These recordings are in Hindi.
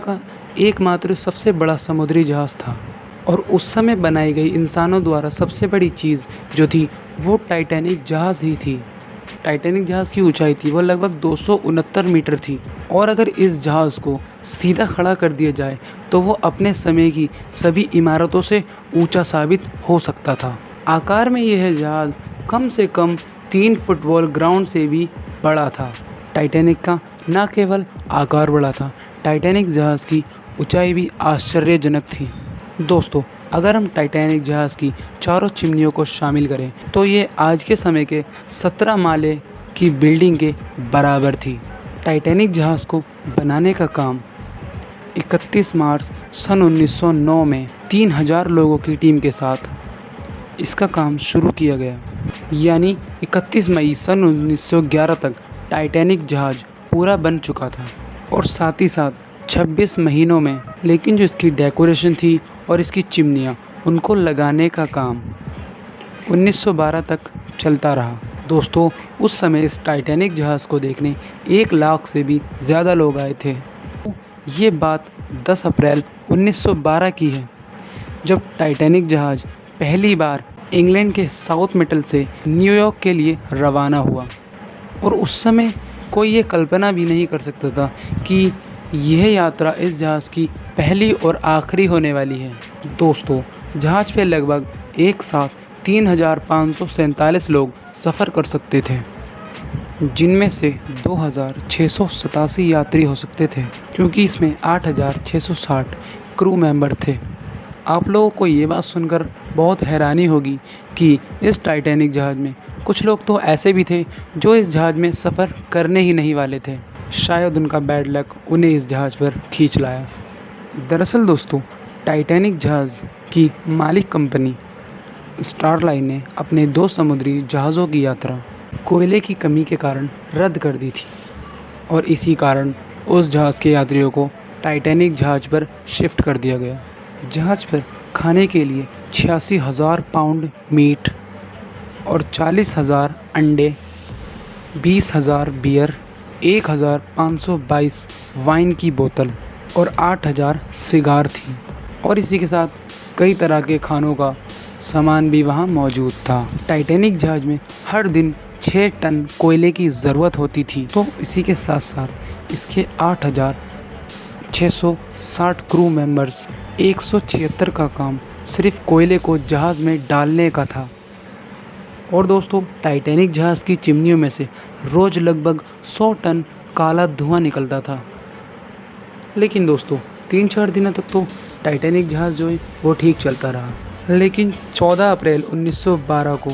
का एकमात्र सबसे बड़ा समुद्री जहाज़ था और उस समय बनाई गई इंसानों द्वारा सबसे बड़ी चीज़ जो थी वो टाइटैनिक जहाज़ ही थी। टाइटैनिक जहाज़ की ऊंचाई थी वो लगभग 269 मीटर थी और अगर इस जहाज़ को सीधा खड़ा कर दिया जाए तो वो अपने समय की सभी इमारतों से ऊंचा साबित हो सकता था। आकार में यह जहाज़ कम से कम 3 फुटबॉल ग्राउंड से भी बड़ा था। टाइटैनिक का न केवल आकार बड़ा था, टाइटैनिक जहाज़ की ऊंचाई भी आश्चर्यजनक थी। दोस्तों, अगर हम टाइटैनिक जहाज़ की चारों चिमनियों को शामिल करें तो ये आज के समय के 17 माले की बिल्डिंग के बराबर थी। टाइटैनिक जहाज़ को बनाने का काम 31 मार्च सन 1909 में 3000 लोगों की टीम के साथ इसका काम शुरू किया गया। यानी 31 मई सन 1911 तक टाइटैनिक जहाज़ पूरा बन चुका था और साथ ही साथ 26 महीनों में, लेकिन जो इसकी डेकोरेशन थी और इसकी चिमनियाँ उनको लगाने का काम 1912 तक चलता रहा। दोस्तों, उस समय इस टाइटैनिक जहाज़ को देखने 1 लाख से भी ज़्यादा लोग आए थे। ये बात 10 अप्रैल 1912 की है जब टाइटैनिक जहाज़ पहली बार इंग्लैंड के साउथ मिटल से न्यूयॉर्क के लिए रवाना हुआ और उस समय कोई ये कल्पना भी नहीं कर सकता था कि यह यात्रा इस जहाज़ की पहली और आखिरी होने वाली है। दोस्तों, जहाज़ पे लगभग एक साथ 3547 लोग सफ़र कर सकते थे, जिनमें से 2687 यात्री हो सकते थे क्योंकि इसमें 8660 क्रू मेंबर थे। आप लोगों को ये बात सुनकर बहुत हैरानी होगी कि इस टाइटैनिक जहाज़ में कुछ लोग तो ऐसे भी थे जो इस जहाज़ में सफ़र करने ही नहीं वाले थे। शायद उनका बैड लक उन्हें इस जहाज़ पर खींच लाया। दरअसल दोस्तों, टाइटैनिक जहाज़ की मालिक कंपनी स्टार लाइन ने अपने 2 समुद्री जहाज़ों की यात्रा कोयले की कमी के कारण रद्द कर दी थी और इसी कारण उस जहाज़ के यात्रियों को टाइटैनिक जहाज़ पर शिफ्ट कर दिया गया। जहाज़ पर खाने के लिए 86,000 पाउंड मीट और 40,000 अंडे, 20,000 बियर, 1,522 वाइन की बोतल और 8,000 सिगार थी और इसी के साथ कई तरह के खानों का सामान भी वहाँ मौजूद था। टाइटैनिक जहाज़ में हर दिन 6 टन कोयले की ज़रूरत होती थी, तो इसी के साथ साथ इसके 8,660 क्रू मेंबर्स 176 का काम सिर्फ कोयले को जहाज़ में डालने का था। और दोस्तों, टाइटैनिक जहाज़ की चिमनियों में से रोज़ लगभग 100 टन काला धुआं निकलता था। लेकिन दोस्तों, 3-4 दिनों तक तो टाइटैनिक जहाज़ जो है वो ठीक चलता रहा, लेकिन 14 अप्रैल 1912 को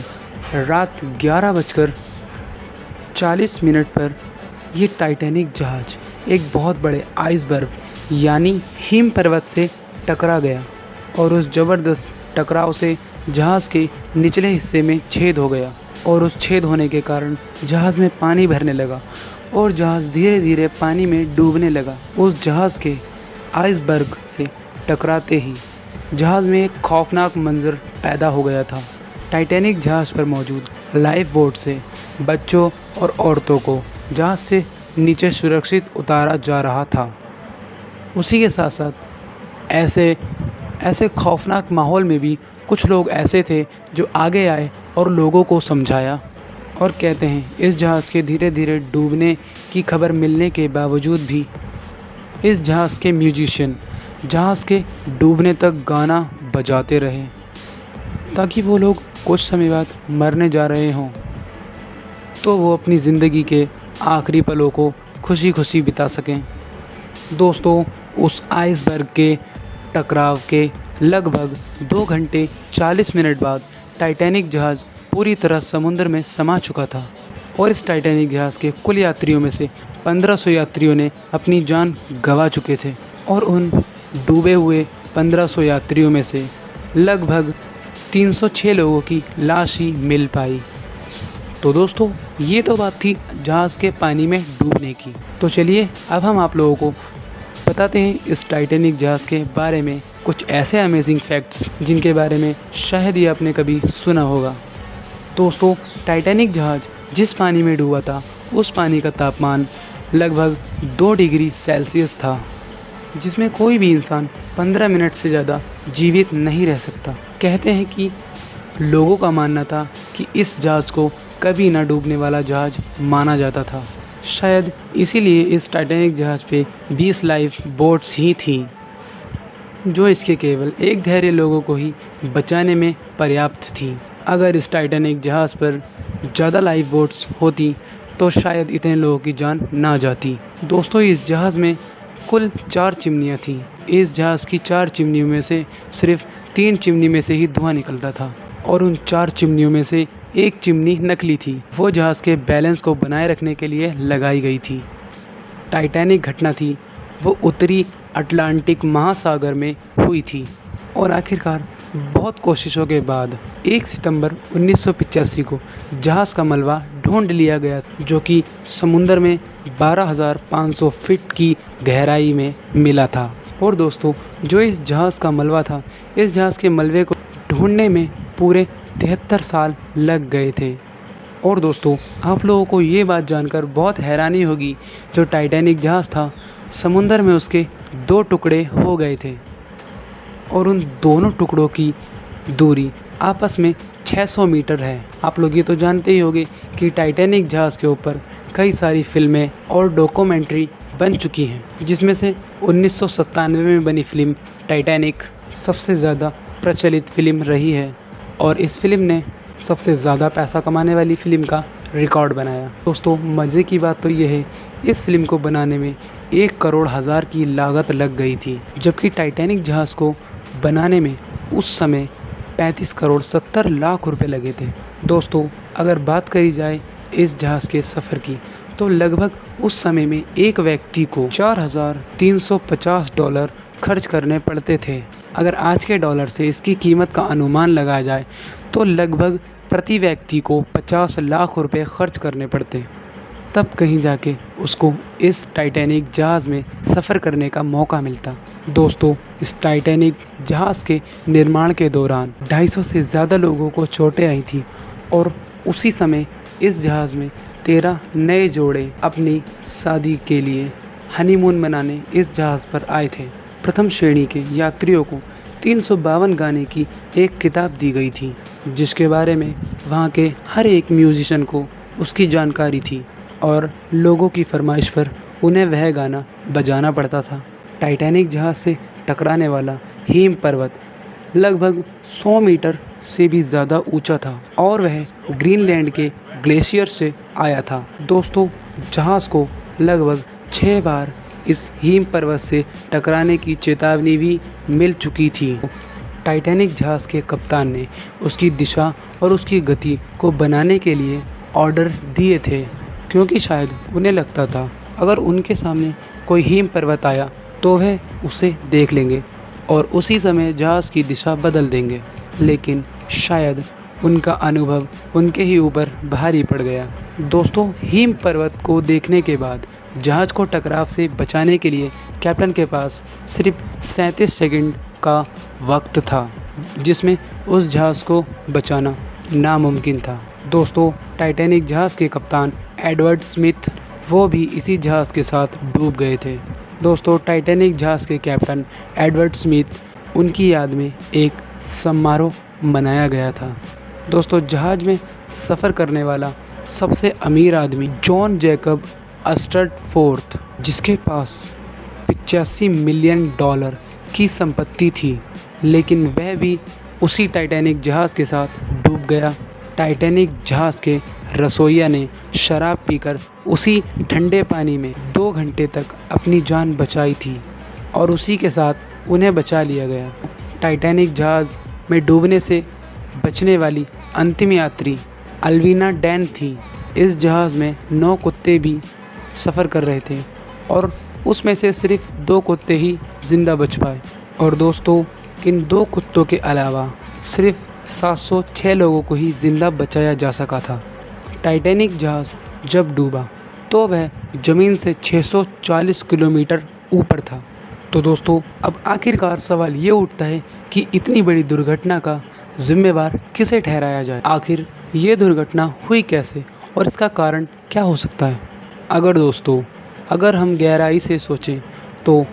रात 11:40 पर ये टाइटैनिक जहाज़ एक बहुत बड़े आइसबर्ग यानी हिम पर्वत से टकरा गया और उस ज़बरदस्त टकराव से जहाज़ के निचले हिस्से में छेद हो गया और उस छेद होने के कारण जहाज़ में पानी भरने लगा और जहाज़ धीरे धीरे पानी में डूबने लगा। उस जहाज़ के आइसबर्ग से टकराते ही जहाज़ में एक खौफनाक मंजर पैदा हो गया था। टाइटैनिक जहाज़ पर मौजूद लाइफ बोट से बच्चों और औरतों को जहाज़ से नीचे सुरक्षित उतारा जा रहा था। उसी के साथ साथ ऐसे खौफनाक माहौल में भी कुछ लोग ऐसे थे जो आगे आए और लोगों को समझाया और कहते हैं इस जहाज़ के धीरे धीरे डूबने की खबर मिलने के बावजूद भी इस जहाज़ के म्यूजिशियन जहाज़ के डूबने तक गाना बजाते रहे ताकि वो लोग कुछ समय बाद मरने जा रहे हों तो वो अपनी ज़िंदगी के आखिरी पलों को खुशी खुशी बिता सकें। दोस्तों, उस आइसबर्ग के टकराव के लगभग 2 घंटे 40 मिनट बाद टाइटैनिक जहाज़ पूरी तरह समुद्र में समा चुका था और इस टाइटैनिक जहाज़ के कुल यात्रियों में से 1500 यात्रियों ने अपनी जान गंवा चुके थे और उन डूबे हुए 1500 यात्रियों में से लगभग 306 लोगों की लाश ही मिल पाई। तो दोस्तों, ये तो बात थी जहाज़ के पानी में डूबने की। तो चलिए अब हम आप लोगों को बताते हैं इस टाइटैनिक जहाज़ के बारे में कुछ ऐसे अमेजिंग फैक्ट्स जिनके बारे में शायद ही आपने कभी सुना होगा। दोस्तों, टाइटैनिक जहाज़ जिस पानी में डूबा था उस पानी का तापमान लगभग 2 डिग्री सेल्सियस था जिसमें कोई भी इंसान 15 मिनट से ज़्यादा जीवित नहीं रह सकता। कहते हैं कि लोगों का मानना था कि इस जहाज़ को कभी ना डूबने वाला जहाज़ माना जाता था। शायद इसीलिए इस टाइटैनिक जहाज़ पे 20 लाइफ बोट्स ही थीं, जो इसके केवल एक धैर्य लोगों को ही बचाने में पर्याप्त थी। अगर इस टाइटैनिक जहाज़ पर ज़्यादा लाइफ बोट्स होती तो शायद इतने लोगों की जान ना जाती। दोस्तों, इस जहाज़ में कुल 4 चिमनियाँ थीं। इस जहाज़ की 4 चिमनियों में से सिर्फ 3 चिमनी में से ही धुआं निकलता था और उन 4 चिमनियों में से एक चिमनी नकली थी। वो जहाज़ के बैलेंस को बनाए रखने के लिए लगाई गई थी। टाइटैनिक घटना थी वो उत्तरी अटलांटिक महासागर में हुई थी और आखिरकार बहुत कोशिशों के बाद 1 सितंबर 1985 को जहाज़ का मलबा ढूंढ लिया गया, जो कि समुंदर में 12,500 फीट की गहराई में मिला था। और दोस्तों, जो इस जहाज़ का मलबा था, इस जहाज़ के मलबे को ढूंढने में पूरे 73 साल लग गए थे। और दोस्तों, आप लोगों को ये बात जानकर बहुत हैरानी होगी, जो टाइटैनिक जहाज़ था समुंदर में उसके 2 टुकड़े हो गए थे और उन दोनों टुकड़ों की दूरी आपस में 600 मीटर है। आप लोग ये तो जानते ही होंगे कि टाइटैनिक जहाज़ के ऊपर कई सारी फिल्में और डॉक्यूमेंट्री बन चुकी हैं, जिसमें से 1997 में बनी फिल्म टाइटैनिक सबसे ज़्यादा प्रचलित फिल्म रही है और इस फिल्म ने सबसे ज़्यादा पैसा कमाने वाली फ़िल्म का रिकॉर्ड बनाया। दोस्तों, मज़े की बात तो ये है, इस फिल्म को बनाने में 1 करोड़ हज़ार की लागत लग गई थी, जबकि टाइटैनिक जहाज़ को बनाने में उस समय 35 करोड़ 70 लाख रुपए लगे थे। दोस्तों, अगर बात करी जाए इस जहाज़ के सफ़र की, तो लगभग उस समय में एक व्यक्ति को $4,350 खर्च करने पड़ते थे। अगर आज के डॉलर से इसकी कीमत का अनुमान लगाया जाए तो लगभग प्रति व्यक्ति को 50 लाख रुपए खर्च करने पड़ते, तब कहीं जाके उसको इस टाइटैनिक जहाज़ में सफ़र करने का मौका मिलता। दोस्तों, इस टाइटैनिक जहाज़ के निर्माण के दौरान 250 से ज़्यादा लोगों को चोटें आई थी और उसी समय इस जहाज़ में 13 नए जोड़े अपनी शादी के लिए हनीमून मनाने इस जहाज़ पर आए थे। प्रथम श्रेणी के यात्रियों को 352 गाने की एक किताब दी गई थी, जिसके बारे में वहाँ के हर एक म्यूज़िशियन को उसकी जानकारी थी और लोगों की फरमाइश पर उन्हें वह गाना बजाना पड़ता था। टाइटैनिक जहाज़ से टकराने वाला हिम पर्वत लगभग 100 मीटर से भी ज़्यादा ऊंचा था और वह ग्रीनलैंड के ग्लेशियर से आया था। दोस्तों, जहाज़ को लगभग 6 बार इस हिम पर्वत से टकराने की चेतावनी भी मिल चुकी थी। टाइटैनिक जहाज़ के कप्तान ने उसकी दिशा और उसकी गति को बनाने के लिए ऑर्डर दिए थे, क्योंकि शायद उन्हें लगता था अगर उनके सामने कोई हिम पर्वत आया तो वह उसे देख लेंगे और उसी समय जहाज़ की दिशा बदल देंगे। लेकिन शायद उनका अनुभव उनके ही ऊपर भारी पड़ गया। दोस्तों, हिम पर्वत को देखने के बाद जहाज़ को टकराव से बचाने के लिए कैप्टन के पास सिर्फ 37 सेकंड का वक्त था, जिसमें उस जहाज़ को बचाना नामुमकिन था। दोस्तों, टाइटैनिक जहाज़ के कप्तान एडवर्ड स्मिथ वो भी इसी जहाज़ के साथ डूब गए थे। दोस्तों, टाइटैनिक जहाज़ के कैप्टन एडवर्ड स्मिथ उनकी याद में एक समारोह मनाया गया था। दोस्तों, जहाज़ में सफ़र करने वाला सबसे अमीर आदमी जॉन जैकब अस्टर्ड फोर्थ, जिसके पास $85 मिलियन की संपत्ति थी, लेकिन वह भी उसी टाइटैनिक जहाज़ के साथ डूब गया। टाइटैनिक जहाज़ के रसोइया ने शराब पीकर उसी ठंडे पानी में 2 घंटे तक अपनी जान बचाई थी और उसी के साथ उन्हें बचा लिया गया। टाइटैनिक जहाज़ में डूबने से बचने वाली अंतिम यात्री अल्वीना डैन थी। इस जहाज़ में 9 कुत्ते भी सफ़र कर रहे थे और उसमें से सिर्फ 2 कुत्ते ही ज़िंदा बच पाए। और दोस्तों, इन 2 कुत्तों के अलावा सिर्फ 706 लोगों को ही ज़िंदा बचाया जा सका था। टाइटैनिक जहाज़ जब डूबा तो वह ज़मीन से 640 किलोमीटर ऊपर था। तो दोस्तों, अब आखिरकार सवाल ये उठता है कि इतनी बड़ी दुर्घटना का जिम्मेवार किसे ठहराया जाए। आखिर ये दुर्घटना हुई कैसे और इसका कारण क्या हो सकता है। अगर हम गहराई से सोचें तो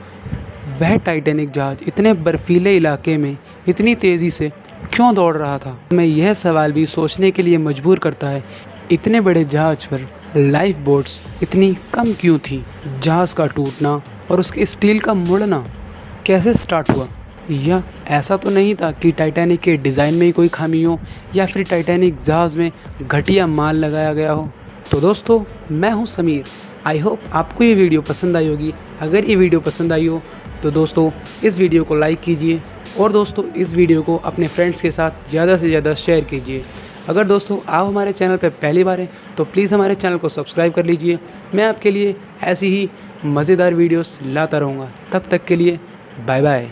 वह टाइटैनिक जहाज इतने बर्फीले इलाके में इतनी तेज़ी से क्यों दौड़ रहा था? हमें यह सवाल भी सोचने के लिए मजबूर करता है, इतने बड़े जहाज पर लाइफ बोट्स इतनी कम क्यों थी? जहाज का टूटना और उसके स्टील का मुड़ना कैसे स्टार्ट हुआ? या ऐसा तो नहीं था कि टाइटैनिक के डिज़ाइन में ही कोई खामी हो या फिर टाइटैनिक जहाज़ में घटिया माल लगाया गया हो? तो दोस्तों, मैं हूं समीर। आई होप आपको ये वीडियो पसंद आई होगी। अगर ये वीडियो पसंद आई हो तो दोस्तों इस वीडियो को लाइक कीजिए और दोस्तों इस वीडियो को अपने फ्रेंड्स के साथ ज़्यादा से ज़्यादा शेयर कीजिए। अगर दोस्तों आप हमारे चैनल पर पहली बार हैं तो प्लीज़ हमारे चैनल को सब्सक्राइब कर लीजिए। मैं आपके लिए ऐसी ही मज़ेदार वीडियोस लाता रहूँगा। तब तक के लिए बाय बाय।